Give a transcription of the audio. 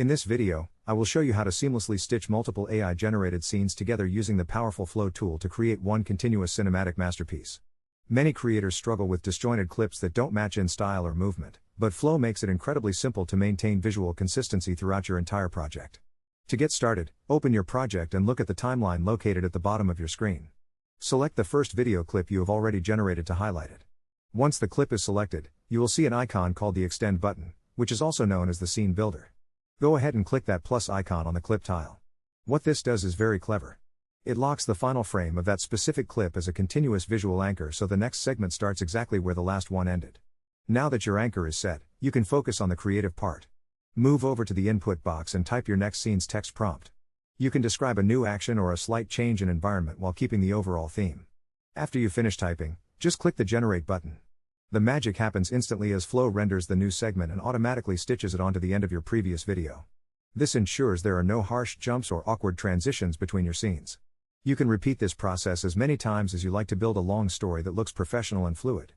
In this video, I will show you how to seamlessly stitch multiple AI-generated scenes together using the powerful Flow tool to create one continuous cinematic masterpiece. Many creators struggle with disjointed clips that don't match in style or movement, but Flow makes it incredibly simple to maintain visual consistency throughout your entire project. To get started, open your project and look at the timeline located at the bottom of your screen. Select the first video clip you have already generated to highlight it. Once the clip is selected, you will see an icon called the Extend button, which is also known as the Scene Builder. Go ahead and click that plus icon on the clip tile. What this does is very clever. It locks the final frame of that specific clip as a continuous visual anchor, so the next segment starts exactly where the last one ended. Now that your anchor is set, you can focus on the creative part. Move over to the input box and type your next scene's text prompt. You can describe a new action or a slight change in environment while keeping the overall theme. After you finish typing, just click the Generate button. The magic happens instantly as Flow renders the new segment and automatically stitches it onto the end of your previous video. This ensures there are no harsh jumps or awkward transitions between your scenes. You can repeat this process as many times as you like to build a long story that looks professional and fluid.